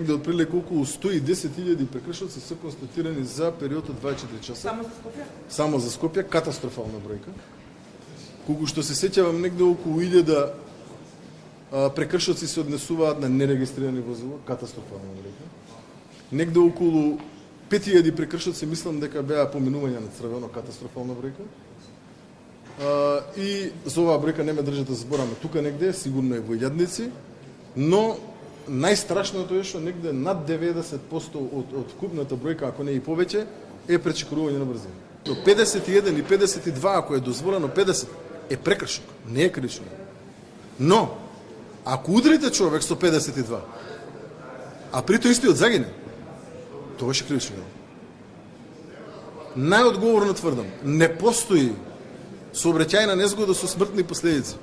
Негде отприлика околу 110.000 прекршоци се констатирани за период од 24 часа. Само за Скопје? Само за Скопје, катастрофална бројка. Колку што се сеќавам, негде околу 1000 прекршоци се однесуваат на нерегистрирани возила, катастрофална бројка. Негде околу 5000 прекршоци мислам дека беа поминувања на црвено, катастрофална бројка. И за оваа бројка не ме држат да збораме тука негде, сигурно е во илјадници, но најстрашното е што негде над 90% од купната бројка, ако не и повеќе, е пречекорување на брзина. До 51 и 52, ако е дозволено 50, е прекршок, не е крично. Но, ако удрите човек со 52, а прито истиот загине, тоа е крично. Најодговорно тврдам, не постои сообраќајна незгода со смртни последици,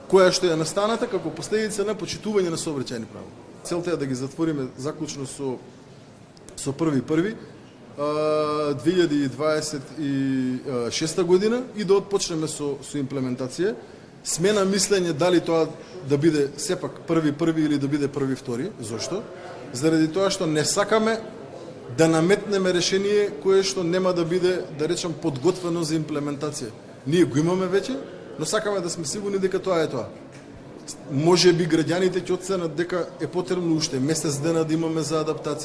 која што е настаната како последица на почитување на сообраќајни правила. Целта е да ги затвориме заклучно со 1.1.2026 година и да отпочнеме со имплементација. Сме на мислење дали тоа да биде сепак 1.1 или да биде 1.2. Зошто? Заради тоа што не сакаме да наметнеме решение кое што нема да биде, да речам, подготвено за имплементација. Ние го имаме веќе, но сакаме да сме сигурни дека тоа е тоа. Може би граѓаните ќе оценат дека е потребно уште месец дена да имаме за адаптација.